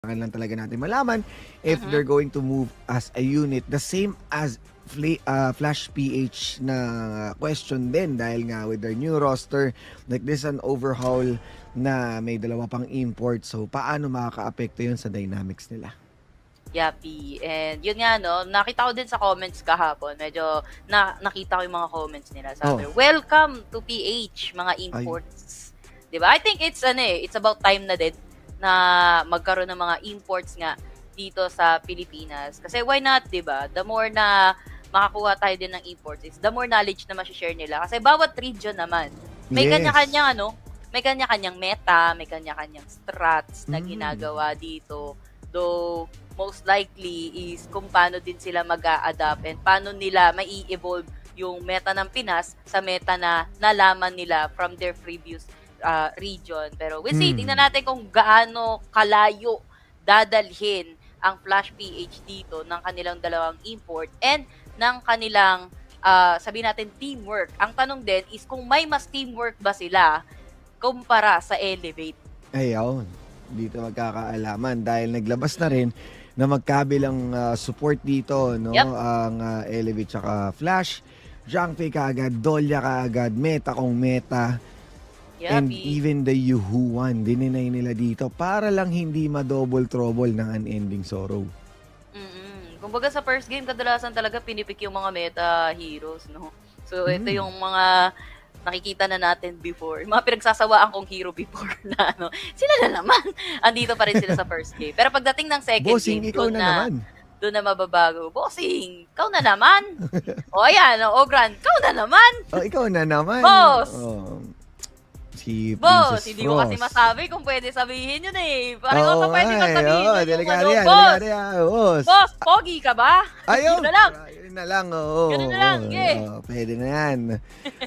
Kailangan lang talaga natin malaman if they're going to move as a unit. The same as Flash PH na question din dahil nga with their new roster, like this an overhaul na may dalawa pang import. So, paano makaka-apekto yun sa dynamics nila? Yappy. And yun nga, no, nakita ko din sa comments kahapon. Medyo nakita ko yung mga comments nila. Sabi, welcome to PH, mga imports. Diba? I think it's about time na din na magkaroon ng mga imports nga dito sa Pilipinas. Kasi why not, diba? The more na makakuha tayo din ng imports, is the more knowledge na ma-share nila. Kasi bawat region naman, may kanya-kanyang may kanya-kanyang meta, may kanya-kanyang strats na ginagawa dito. Though, most likely is kung paano din sila mag-a-adapt and paano nila mai-evolve yung meta ng Pinas sa meta na nalaman nila from their previous region. Pero we'll see, tingnan natin kung gaano kalayo dadalhin ang Flash PH dito ng kanilang dalawang import and ng kanilang, sabihin natin, teamwork. Ang tanong din is kung may mas teamwork ba sila kumpara sa Elevate. Ayun, dito magkakaalaman dahil naglabas na rin na magkabilang support dito, no? Ang Elevate tsaka Flash. Zhangfei kaagad, Dolia kaagad, meta kung meta. And even the Yuhuan, dininay nila dito para lang hindi ma-double trouble ng unending sorrow. Kumbaga sa first game, kadalasan talaga pinipik yung mga meta heroes, no? So, ito yung mga nakikita na natin before. Mga pinagsasawaan kong hero before na, sila na naman. Andito pa rin sila sa first game. Pero pagdating ng second Bossing, game, ikaw na naman. Doon na mababago. Bossing, ikaw na naman. O, ayan, Ogran, ikaw na naman. Ikaw na naman. Boss! Si Boss, Princess hindi ko kasi masabi kung pwede sabihin yun eh. Parang pa pwede kong sabihin yun. Delikado yan, boss! Boss, pogi ka ba? Ayun! Yun na lang. Yun na lang, oo. Ganun na lang, pwede na yan.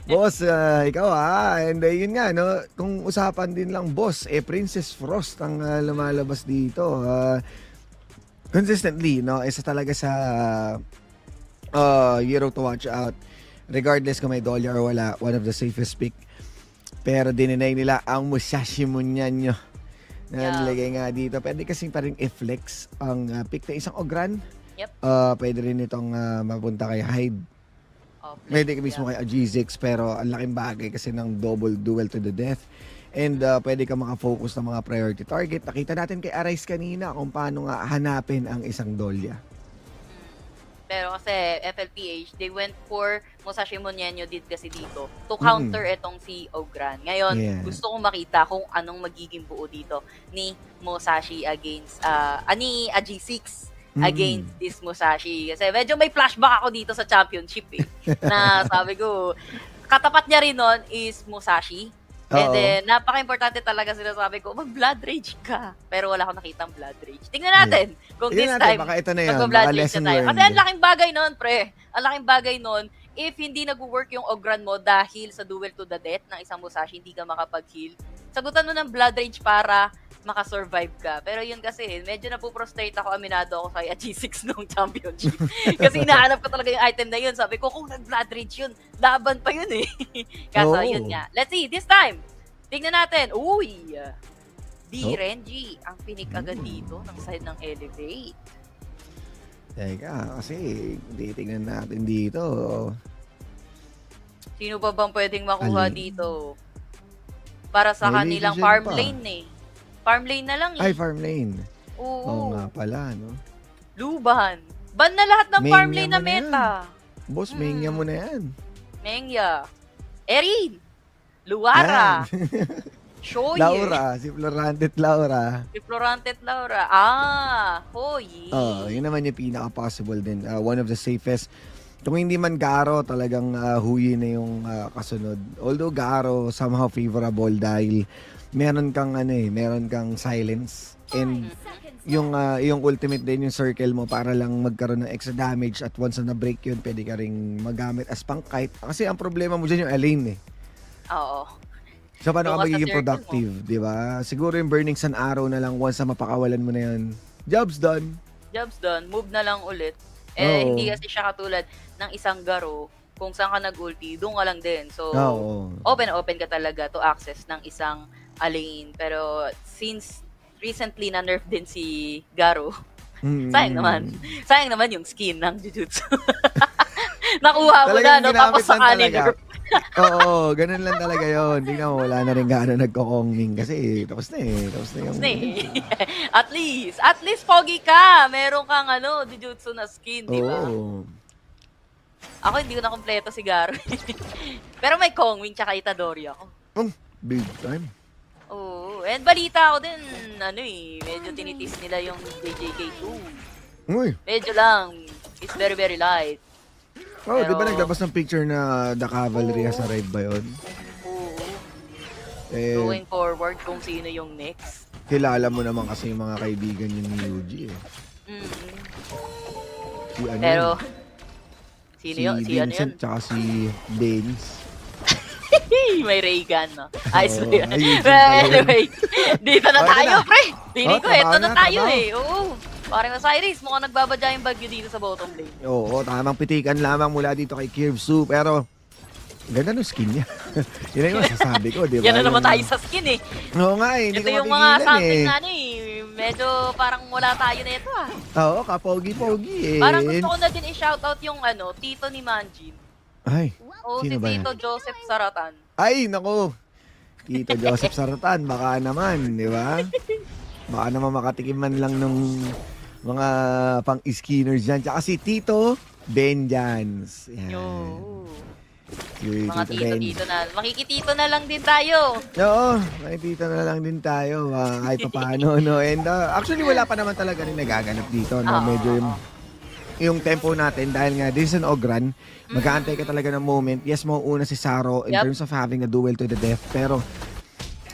Boss, ikaw and yun nga, no, kung usapan din lang, boss, Princess Frost ang lumalabas dito. Consistently, no, isa talaga sa hero to watch out. Regardless kung may Dolia or wala, one of the safest pick. Pero dininay nila ang Musashi Munyanyo na nilagay nga dito. Pwede kasing parang i-flex ang pick na isang Ogran. Pwede rin itong mapunta kay Hyde. Pwede mismo kay G6 pero ang laking bagay kasi ng double duel to the death. And pwede ka makafocus ng mga priority target. Nakita natin kay Arise kanina kung paano nga hanapin ang isang Dolia. Pero kasi FLPH, they went for Musashi Munyanyo din kasi dito to counter itong si Ogran. Ngayon, gusto kong makita kung anong magiging buo dito ni Musashi against, ni G6 against this Musashi. Kasi medyo may flashback ako dito sa championship na sabi ko, katapat niya rin nun is Musashi. And then, napaka-importante talaga sinasabi ko, mag-blood rage ka. Pero wala akong nakitang blood rage. Tingnan natin kung this time, baka ito na yan, mag-blood baka rage na tayo. Kasi ang laking bagay nun, pre. Ang laking bagay nun, if hindi nag-work yung Ogran mo dahil sa duel to the death ng isang Musashi, hindi ka makapag-heal, sagutan mo ng blood rage para makasurvive ka. Pero yun kasi, medyo napuprostrate ako, aminado ako kay G6 nung championship. Kasi hinahanap ko talaga yung item na yun. Sabi ko, kung nag-blood rage yun, laban pa yun eh. Kaso yun nga. Let's see, this time, tignan natin. Uy! Renji, ang pinik agad dito ng side ng Elevate. Teka, kasi titignan natin dito. Sino ba bang pwedeng makuha dito? Para sa kanilang farm lane eh. Farm lane na lang eh. Ay, farm lane. Oo nga pala, no? Luban. Ban na lahat ng farm lane na meta. Boss, Mengya mo na yan. Mengya. Erin. Luara. Shoye. Laura. Si Florantet Laura. Hoyi. Yun naman yung pinaka-possible din. One of the safest. Kung hindi man Garo, talagang Huyi na yung kasunod. Although Garo, somehow favorable dahil meron kang silence. And yung ultimate din, yung circle mo para lang magkaroon ng extra damage at once na break yun, pwede ka ring magamit as pang-kite. Kasi ang problema mo dyan yung Elaine eh. Oo. So paano ka magiging productive, di ba? Siguro yung Burning Sun Arrow na lang once na mapakawalan mo na yun. Job's done. Move na lang ulit. Hindi kasi siya katulad ng isang Garo. Kung saan ka nag-ulti, doon ka lang din. So, open ka talaga to access ng isang lane. Pero since recently na-nerf din si Garo. Sayang naman. Sayang naman yung skin ng Jujutsu. Nakuha mo na, no? Tapos saka ni-nerf. Oo, ganun lang talaga yun. Tingnan mo, wala na rin gaano nagko-kongming kasi tapos na eh. Tapos na yung... At least pogi ka. Meron kang Jujutsu na skin, di ba? Ako hindi ko na kompleto si Garo. Pero may Kongming tsaka Itadori ako. Big time. Oo. And balita ako din, medyo tinitis nila yung JJK2. Uy. Medyo lang. It's very, very light. Oh, pero, di ba naglabas ng picture na The Cavalry has arrived ba yun? Oo. Going forward kung sino yung next. Kilala mo naman kasi yung mga kaibigan ni Yuji eh. Si pero, sino yun? Si Vincent tsaka si Dennis. May Reagan, no? Ayos mo yun. Anyway, dito na tayo, pre. Pili ko, eto na tayo eh. Oo. Parang Osiris, mukhang nagbabadya yung bagyo dito sa bottom lane. Oo, tamang pitikan lamang mula dito kay Kirvsu. Pero, ganda ng skin niya. Yun yung masasabi ko, di ba? Yan na naman tayo sa skin eh. Oo nga eh, hindi ko mapigilan eh. Ito yung mga something na medyo parang wala tayo na ito ah. Oo, kapogi-pogi eh. Parang gusto ko na din i-shoutout yung tito ni Manjin. Ay, sino ba Tito Joseph Saratan. Ay, nako. Tito Joseph Saratan, baka naman, di ba? Baka naman makatikim man lang nung mga pang-skinners dyan. Tsaka si Tito Benjans. Yan. Mga tito-tito na. Makikitito na lang din tayo. Oo, makikitito na lang din tayo. Kahit pa paano, no? And actually, wala pa naman talaga rin nagaganap dito. No? Medyo yung tempo natin, dahil nga, this is an Ogran, mag-aantay ka talaga ng moment. Yes, mauuna si Saro in terms of having a duel to the death. Pero,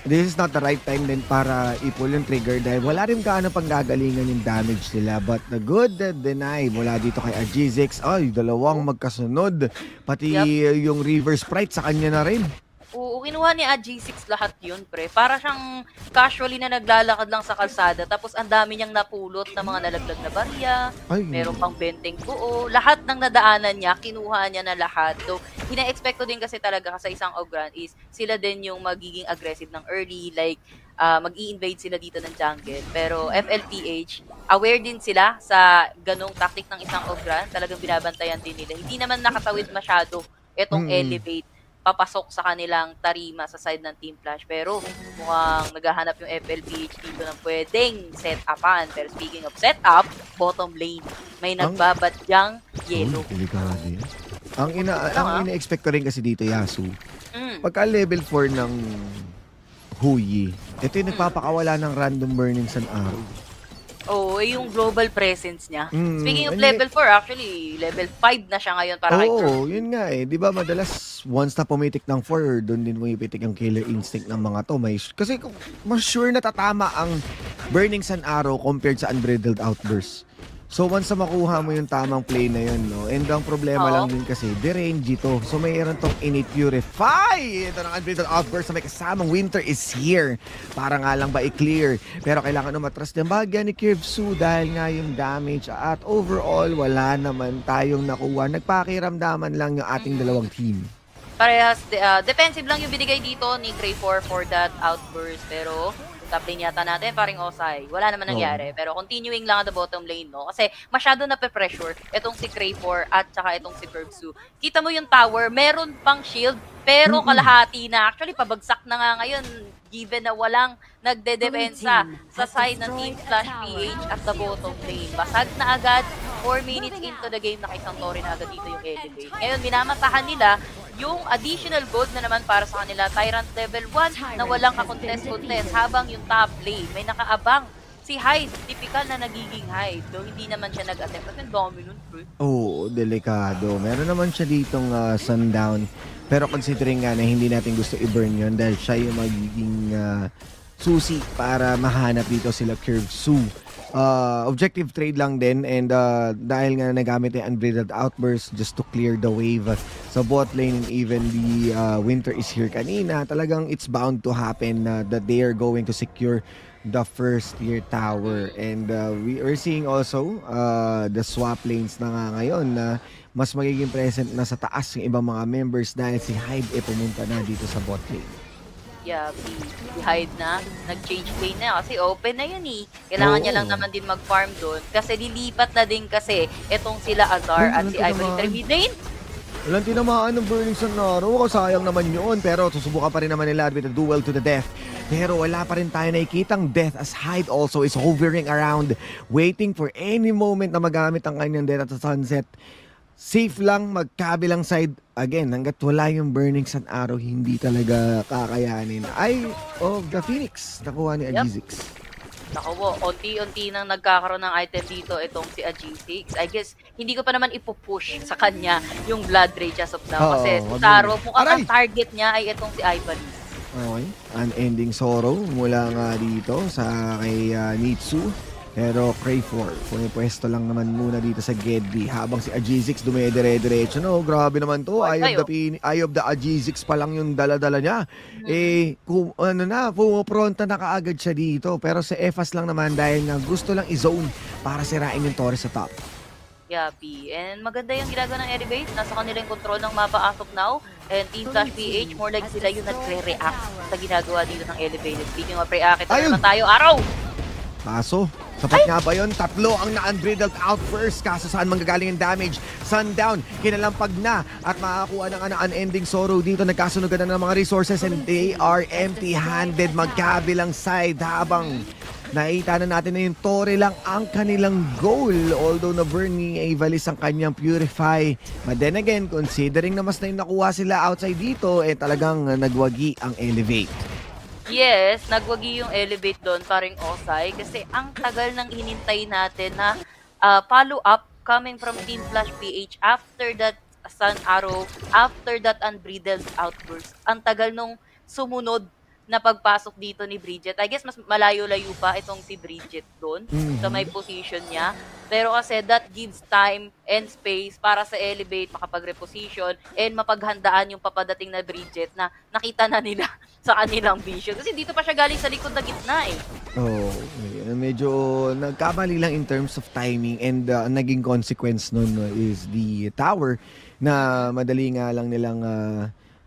this is not the right time din para i-pull yung trigger dahil wala rin gaano pang gagalingan yung damage nila. But the good deny mula dito kay Agizix, ay, dalawang magkasunod. Pati yung River Sprite sa kanya na rin. Oo, kinuha ni Agizix lahat yun, pre. Para siyang casually na naglalakad lang sa kalsada tapos ang dami niyang napulot na mga nalaglag na barya, meron pang benteng buo. Lahat ng nadaanan niya, kinuha niya na lahat. So, ina-expect ko din kasi talaga sa isang Ogran is sila din yung magiging aggressive ng early, like mag-i-invade sila dito ng jungle. Pero FLPH, aware din sila sa ganong tactic ng isang Ogran. Talagang binabantayan din nila. Hindi naman nakatawid masyado itong elevate papasok sa kanilang tarima sa side ng Team Flash. Pero mukhang naghahanap yung FLPH dito ng pwedeng set-upan. Pero speaking of set-up, bottom lane, may nagbabadyang yellow. Ang ina-expect ko rin kasi dito, Yasu, pagka level 4 ng Huyi, ito yung nagpapakawala ng random burning sun arrow. Oo, yung global presence niya. Speaking of level 4, actually, level 5 na siya ngayon para kay Kirby. Oo, yun nga eh. Di ba madalas, once na pumitik ng 4, doon din pumitik yung killer instinct ng mga to. Kasi mas sure na tatama ang Burning Sun Arrow compared sa Unbridled Outburst. So once na makuha mo yung tamang play na yun, no? And ang problema lang din kasi, de-range ito. So mayroon tong Innate Purify! Ito ng Unbridled Outburst na may kasamang Winter is here. Para nga lang ba i-clear. Pero kailangan umatras din bagya ni Kirvsu dahil nga yung damage. At overall, wala naman tayong nakuha. Nagpakiramdaman lang yung ating dalawang team. Parehas, defensive lang yung binigay dito ni Cray4 for that outburst. Pero top lane yata natin, paring Osai. Wala naman nangyari. Pero continuing lang at the bottom lane, no? Kasi masyado na pe-pressure itong si Cray4 at saka itong si Kirvsu. Kita mo yung tower, meron pang shield, pero kalahati na. Actually, pabagsak na nga ngayon, given na walang nagdedepensa sa side ng Team Flash PH at the bottom lane. Basag na agad, 4 minutes into the game, nakaisang Tori na agad dito yung elevate. Ngayon, minamatahan nila yung additional gold na naman para sa kanila, Tyrant level 1 na walang kakontest-contest habang yung top lane may nakaabang si Hyde, typical na nagiging Hyde. Though hindi naman siya nag-attempt kasi dami nun, bro. Oo, delikado. Meron naman siya ditong sundown. Pero considering nga na hindi natin gusto i-burn yun dahil siya yung magiging susi para mahanap dito sila Kirvsu. Objective trade lang din and dahil nga nagamit yung Unbridled Outburst just to clear the wave sa bot lane and even the Winter is here kanina, talagang it's bound to happen that they are going to secure the first tier tower and we are seeing also the swap lanes na nga ngayon na mas magiging present na sa taas yung ibang mga members dahil si Hyde pumunta na dito sa bot lane. Yeah, si Hyde na, nag-change lane na kasi open na yun eh. Kailangan niya lang naman din mag-farm doon kasi lilipat na din kasi etong sila Azar at si Ivory Tremidane. Walang tinamaan ng Burning Sun Naro. Sayang naman yun. Pero susubukan pa rin naman nila with a duel to the death. Pero wala pa rin tayo nakikitang death as Hyde also is hovering around, waiting for any moment na magamit ang kanyang death at the sunset. Safe lang magkabilang side. Again, hanggat wala yung Burning Sun Arrow, hindi talaga kakayanin. Eye of the Phoenix. Nakuha ni Agizix. Naku po, unti-unti nang nagkakaroon ng item dito itong si Agizix. I guess, hindi ko pa naman ipupush sa kanya yung Blood Rage as of now. Kasi Taro, mukhang ang target niya ay itong si Ivory. Okay. Unending Sorrow mula nga dito sa kay Nitsu. Pero Crayford, pumipwesto lang naman muna dito sa Gedli habang si Agizix dumedire-diretso. No, grabe naman to. Eye of the Agizix pa lang yung dala-dala niya. Kung ano na, pumupronta na kaagad siya dito. Pero sa EFAS lang naman dahil nga gusto lang i-zone para sirain yung Torres sa top. Yapi. And maganda yung ginagawa ng Elevate. Nasa kanila yung control ng mapa as of now. And Team Flash PH, more like sila yung nagre-react sa ginagawa dito ng Elevate. Speaking of react, ito naman tayo. Araw! Kaso, sapat nga ba yun? Tatlo ang na-unbridled outburst. Kaso saan manggagaling ang damage? Sundown, kinalampag na at makakuha ng unending sorrow dito. Nagkasunugan na ng mga resources and they are empty-handed magkabilang side habang nakita na natin na yung Torre lang ang kanilang goal. Although na-burn ni Avalis ang kanyang Purify. But then again, considering na mas na yung nakuha sila outside dito, talagang nagwagi ang Elevate. Yes, nagwagi yung Elevate doon, paring Osai, kasi ang tagal nang hinintay natin na follow-up coming from Team Flash PH after that Sun Arrow, after that unbridled outburst. Ang tagal nung sumunod na pagpasok dito ni Bridget. I guess mas malayo-layo pa itong si Bridget doon sa may position niya. Pero kasi that gives time and space para sa Elevate makapag-reposition and mapaghandaan yung papadating na Bridget na nakita na nila sa kanilang vision. Kasi dito pa siya galing sa likod na gitna eh. Oh, medyo nagkamali lang in terms of timing and naging consequence nun is the tower na madali nga lang nilang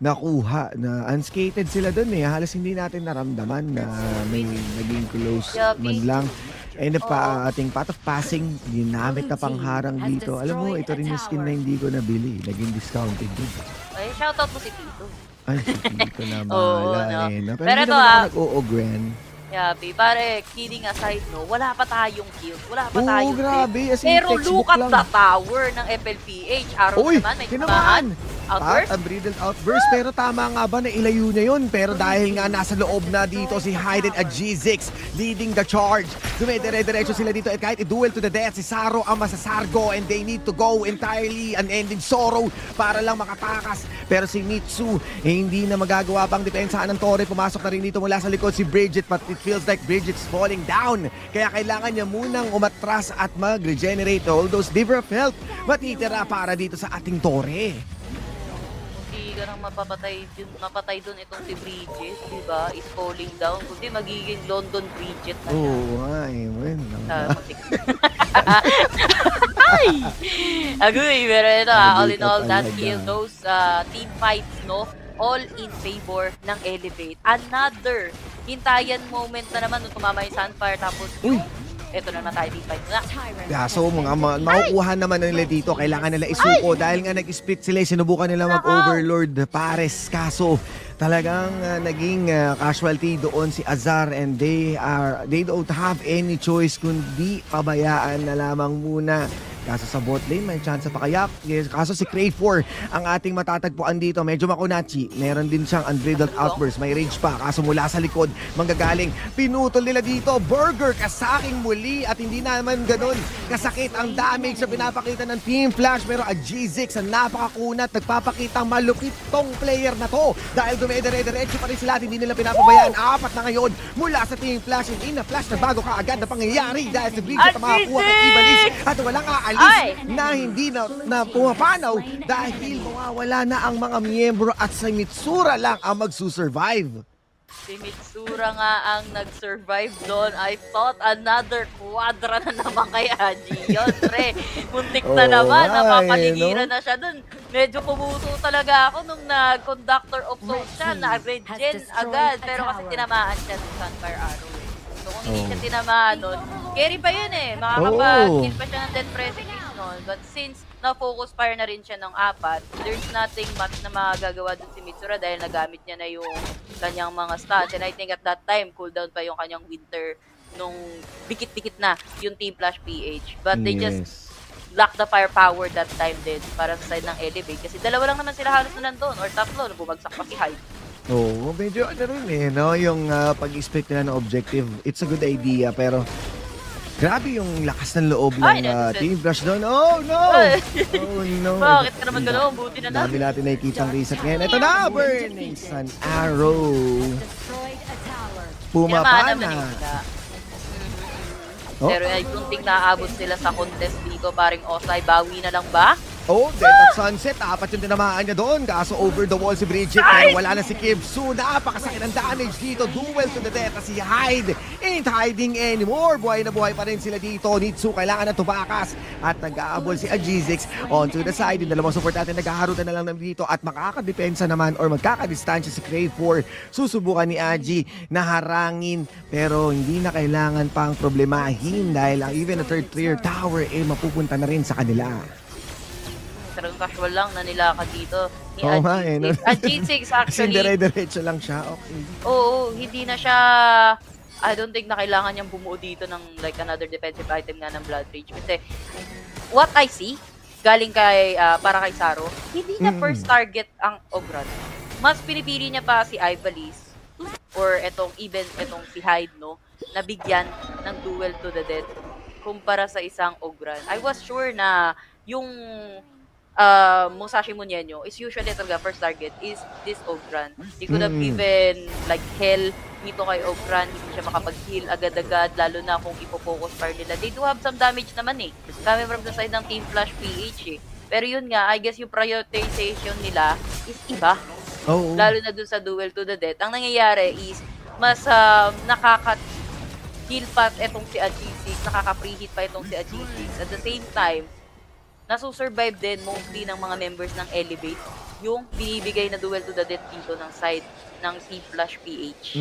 nakuha na unscathed sila dun eh. Halos hindi natin naramdaman na may naging close man lang. And ating path of passing, ginamit na pangharang dito. Alam mo, ito rin yung skin na hindi ko nabili. Naging discounted din. Ay, shoutout mo si Tito. Ay, si Tito na bahala eh. Pero hindi naman ako nag-o-ogren. Yabi, pare, kidding aside, no, wala pa tayong kills, wala pa tayong grabe. Pero look at the tower ng FLPH. Araw naman, may tamaan. Outburst? Unbridled outburst. Pero tama nga ba na ilayo niya yun? Pero dahil nga nasa loob na dito si Hyde at Agizix leading the charge. Dumedire-diretso sila dito at kahit i-duel to the death, si Saro ang masasargo and they need to go entirely unending sorrow para lang makatakas. Pero si Mitsu, hindi na magagawa pang depensahan ng Torre. Pumasok na rin dito mula sa likod si Bridget, but it feels like Bridget's falling down. Kaya kailangan niya munang umatras at mag-regenerate all those liver of health matitira para dito sa ating Torre. Hindi ka nang mapatay dun itong si Bridget, diba? Is falling down. Kundi magiging London Bridget na siya. Ay, well. Ay! Agoy, pero ito all in all, that kill, those team fights, no? All in favor ng Elevate. Another hintayan moment na naman nung tumama yung Sunfire tapos ito na tayo team fight na. Yeah, so makukuha naman na nila dito. Kailangan nila isuko dahil nga nag-split sila. Sinubukan nila mag-overlord Pares. Kaso talagang naging casualty doon si Azar and they don't have any choice kundi pabayaan na lamang muna. Kaso sa bot lane, may chance pa kayak. Kaso si Crayford ang ating matatagpuan dito. Medyo makunachi. Meron din siyang unbridled outburst. May rage pa. Kaso mula sa likod, manggagaling. Pinutol nila dito. Burger kasaking muli. At hindi naman ganun kasakit ang damage na pinapakita ng Team Flash. Pero Agizix ang napakakunat. Nagpapakita malupit tong player na to. Dahil dumedire-diretso pa rin sila at hindi nila pinapabayaan. Apat na ngayon mula sa Team Flash. Hindi na Flash na bago kaagad na pangyayari. Dahil si Bridget ang makakuha kay Ivalis. At walang na hindi na pumapanaw dahil mawawala na ang mga miyembro at sa Mitsura lang ang magsusurvive. Si Mitsura nga ang nag-survive doon. I thought another quadra na naman kay Aji. Yun, pre. Muntik na naman. Napapaligiran na siya doon. Medyo pumuto talaga ako nung nag-conductor of souls siya. Na-regen agad. Pero kasi tinamaan siya sa Sunfire Arrow. So kung hindi siya tinamaan nun, carry pa yun eh. Makakapag-kill pa siya ng death pressing nun. But since na-focus fire na rin siya ng 4, there's nothing much na magagawa dun si Mitsura dahil nagamit niya na yung kanyang mga stats. And I think at that time, cooldown pa yung kanyang winter nung dikit-dikit na yung Team Flash PH. But they just lack the firepower that time din para sa side ng Elevate. Kasi dalawa lang naman sila halos na nandun or tatlo na bumagsak pa si Hyde. Oo, medyo ano rin eh, no? Yung pag-expect nila ng objective, it's a good idea, pero grabe yung lakas ng loob ng Team Flash doon. Oh, no! Oh, no. Bakit ka naman gano'n? Buti na lang. Dami natin nakikita ang reset ngayon. Ito na, Burning Sun Arrow. Pumapa na. Pero I don't think naaabot sila sa contest dito. Paring Osai, bawi na lang ba? Oh, Death at Sunset. 4 yung tinamaan niya doon. Kaso over the wall si Bridget. Pero wala na si Kibsu. Napakasakit ang damage dito. Duel to the death. Si Hyde ain't hiding anymore. Buhay na buhay pa rin sila dito. Nitsu kailangan na tubakas. At nag-aabol si Ajizix onto the side. Yung dalawang support natin naghaharutan na lang dito. At makakadepensa naman or magkakadistansya si Crave 4. Susubukan ni Aji na harangin. Pero hindi na kailangan pang problemahin. Dahil even a third tier tower mapupunta na rin sa kanila. Talagang casual lang na nilakad dito ni Ajizix. Ajizix actually. Kasi dire-diretso lang siya. Okay. Oo, hindi na siya. I don't think na kailangan niyang bumuo dito ng like another defensive item nga ng Blood Rage. Kasi what I see, galing kay, para kay Saro, hindi niya first target ang Ogran. Mas pinipili niya pa si Ivalice or etong si Hyde, no, na bigyan ng duel to the death kumpara sa isang Ogran. I was sure na yung Musashi Munyenyo is usually talaga first target is this Ogran. He could have given like hell dito kay Ogran, hindi siya makapag-heal agad-agad, lalo na kung ipo-focus fire nila. They do have some damage naman eh. Coming from the side ng Team Flash PH eh. Pero yun nga, I guess yung prioritization nila is iba. Lalo na dun sa duel to the death. Ang nangyayari is mas nakaka-heal pa itong si Ajizix, nakaka-preheat pa itong si Ajizix. At the same time, nasusurvive din mostly ng mga members ng Elevate yung binibigay na duel to the death dito ng side ng Team Flash PH.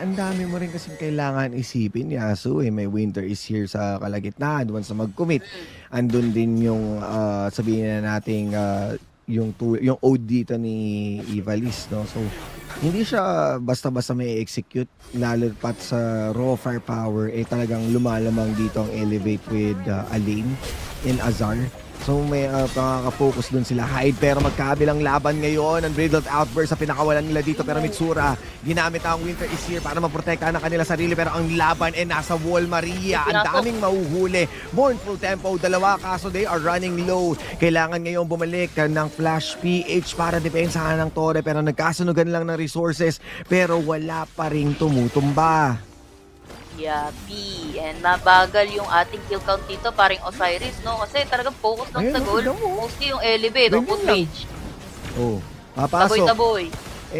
Ang dami mo rin kasing kailangan isipin, Yasu. May winter is here sa kalagitnaan. Once na mag-commit, andun din yung sabihin na nating yung ode dito ni Ivalice, no? So, hindi siya basta-basta may execute, lalo pat sa raw firepower, talagang lumalamang dito ang Elevate with Alain and Azar. So may pakaka-focus dun sila Hyde, pero magkabilang laban ngayon ang Bridled Outburst sa pinakawalan nila dito, pero Mitsura ginamit ang Winter is here para maprotektahan ang kanila sarili, pero ang laban nasa wall Maria. Ang daming mahuhuli. Mournful Tempo, dalawa, kaso they are running low. Kailangan ngayon bumalik ng Flash PH para depensahan ng Torre, pero nagkasunugan lang ng resources, pero wala pa ring tumutumba. Yapi. And mabagal yung ating kill count dito, paring Osiris, no? Kasi talagang focus lang sa goal. Mostly yung Elevate, o foot rage. Papasok. Taboy-taboy.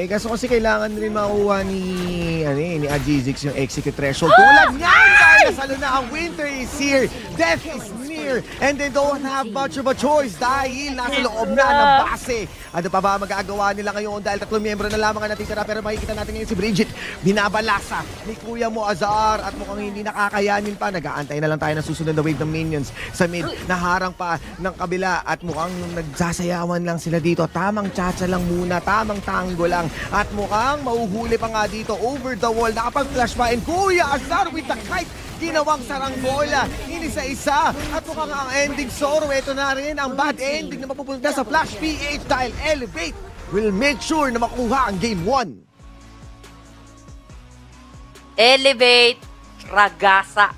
Kaso kasi kailangan rin makuha ni Ajizix yung execute threshold. Tulad niyan! Dahil nasalo na ang winter is here. Death is near. And they don't have much of a choice dahil nasa loob na ng base. Ano pa ba magagawa nila ngayon dahil 3 miyembro na lamang ang natitira, pero makikita natin ngayon si Bridget binabalasa ni Kuya mo Azar at mukhang hindi nakakayanin pa. Nag-aantay na lang tayo ng susunod na wave ng minions sa mid. Naharang pa ng kabila at mukhang nagsasayawan lang sila dito. Tamang tsa-tsa lang muna, tamang tango lang. At mukhang mahuhuli pa nga dito over the wall. Nakapag-flash pa and Kuya Azar with the kite. Ginawang saranggola, inisa-isa. At mukhang ang ending sorrow, ito na rin ang bad ending na mapupunta sa Flash PH dahil Elevate will make sure na makuha ang Game 1. Elevate, ragasa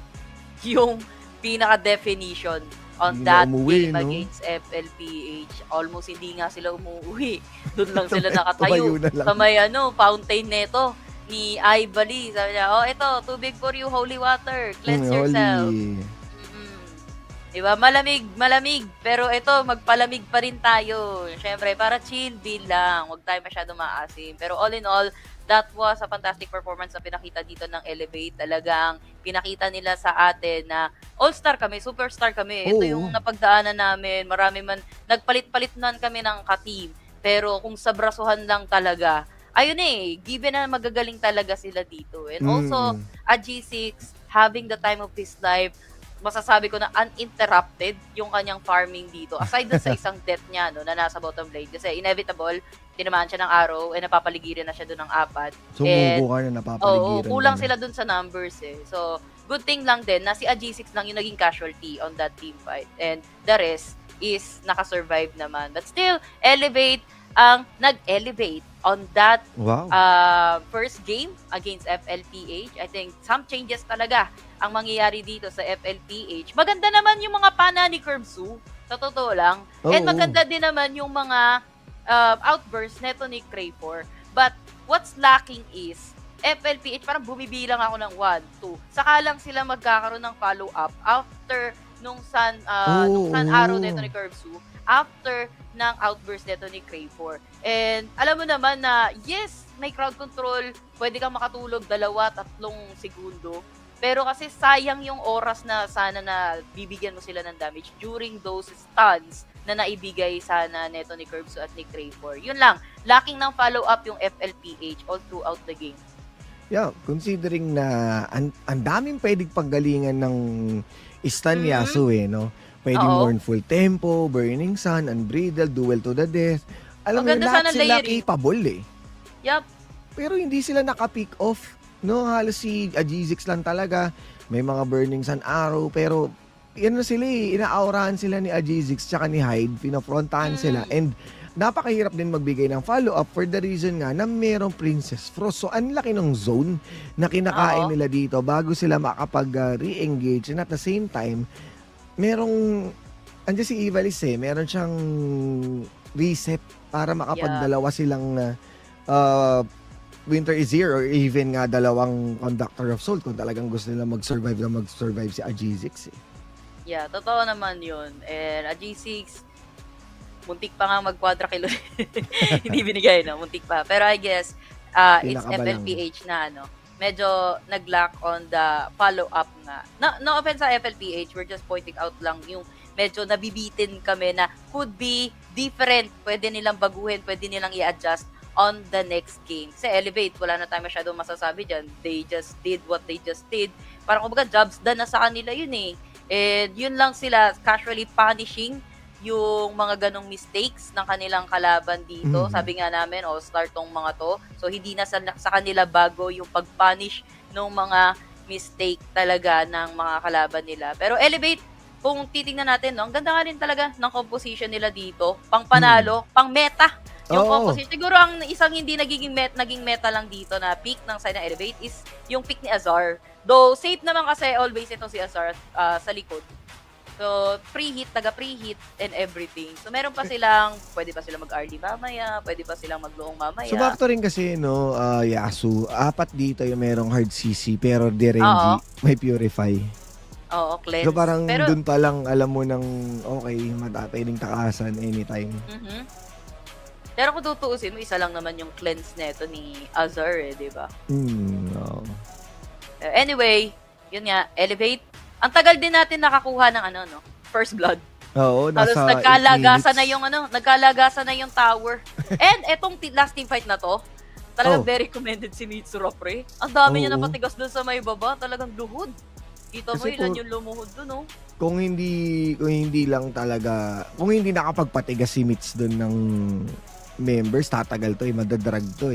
yung pinaka-definition on that game against FLPH. Almost hindi nga sila umuwi. Doon lang sila nakatayo. Sa may fountain neto ni Ivalice. Sabi niya, ito, tubig for you, holy water. Cleanse yourself. Diba? Malamig. Pero ito, magpalamig pa rin tayo. Siyempre, para chill din lang. Huwag tayo masyado maasim. Pero all in all, that was a fantastic performance na pinakita dito ng Elevate. Talagang pinakita nila sa atin na all-star kami, superstar kami. Ito yung napagdaanan namin. Marami man, nagpalit-palit man kami ng ka-team. Pero kung sa brasuhan lang talaga, ayun given na magagaling talaga sila dito. And also, a G6 having the time of his life, masasabi ko na uninterrupted yung kanyang farming dito. Aside dun sa isang death niya, no, na nasa bottom lane. Kasi inevitable, tinamaan siya ng arrow, napapaligiran na siya dun ng 4. Sumuko ka na napapaligiran. Kulang sila dun sa numbers So, good thing lang din na si G6 lang yung naging casualty on that team fight. And the rest is nakasurvive naman. But still, Elevate ang nag-elevate on that first game against FLPH. I think some changes talaga ang mangyayari dito sa FLPH. Maganda naman yung mga pana ni Curbsu, sa totoo lang. And maganda din naman yung mga outbursts neto ni Crayfor. But what's lacking is, FLPH, parang bumibilang ako ng 1, 2. Saka lang sila magkakaroon ng follow-up after nung sun arrow neto ni Curbsu, after ng outburst nito ni Crayfor. And alam mo naman na, yes, may crowd control, pwede kang makatulog 2-3 segundo. Pero kasi sayang yung oras na sana na bibigyan mo sila ng damage during those stuns na naibigay sana neto ni Curbsu at ni Crayfor. Yun lang, lacking ng follow-up yung FLPH all throughout the game. Yeah, considering na ang daming pwedeng panggalingan ng stun Yasuo no? Pwedeng mournful tempo, burning sun, unbridled, duel to the death. Alam mo, lahat sila capable Yup. Pero hindi sila naka-pick off. No, halos si G6 lang talaga. May mga burning sun arrow. Pero, yan na sila Inaaurahan sila ni G6 tsaka ni Hyde. Pinafrontahan sila. And, napakahirap din magbigay ng follow-up for the reason nga na merong Princess Frost. So, ang laki ng zone na kinakain nila dito bago sila makapag-re-engage. And at the same time, andiyan si Ivalice meron siyang reset para makapagdalawa silang Winter is Here or even nga dalawang Conductor of Soul kung talagang gusto nila mag-survive si G6 Yeah, totoo naman yun. And G6, muntik pa nga mag-quadra kilo. Hindi binigay, no? Muntik pa. Pero I guess, it's FLPH na, medyo nag-lack on the follow-up nga. No offense sa FLPH, we're just pointing out lang yung medyo nabibitin kami na could be different. Pwede nilang baguhin, pwede nilang i-adjust on the next game. Sa Elevate, wala na tayo masyadong masasabi dyan. They just did what they just did. Parang kumbaga, jobs done na sa kanila yun And yun lang sila casually punishing yung mga ganong mistakes ng kanilang kalaban dito. Sabi nga namin, all-star tong mga to. So, hindi na sa kanila bago yung pag-punish ng mga mistake talaga ng mga kalaban nila. Pero Elevate, kung titingnan natin, ang ganda nga rin talaga ng composition nila dito. Pang panalo, pang meta. Yung composition. Siguro ang isang hindi naging meta lang dito na pick ng side ng Elevate is yung pick ni Azar. Though, safe naman kasi always itong si Azar sa likod. So, pre-hit, taga-pre-hit, and everything. So, meron pa silang, pwede pa silang mag-RD mamaya, pwede pa silang mag-loong mamaya. So, factor rin kasi, Yasuo, 4 dito yung merong hard CC, pero Derenji, may Purify. Oo, cleanse. So, parang dun pa lang, alam mo nang, okay, pwedeng takasan anytime. Pero kung tutuusin mo, isa lang naman yung cleanse neto ni Azar, di ba? No. Anyway, yun nga, Elevate. Ang tagal din natin nakakuha ng First Blood. Oo, nasa nagkalagasan na yung tower. And etong last team fight na to, talagang very commended si Mitsura, pre. Ang dami niya napatigas doon sa may baba, talagang luhod. Kita mo ilan yung lumuhod doon, Kung hindi nakapagpatigas si Mits doon ng members, tatagal to madadrag to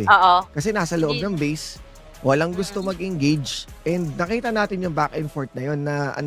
Kasi nasa loob ng base. Walang gusto mag-engage. And nakita natin yung back and forth na yun na ang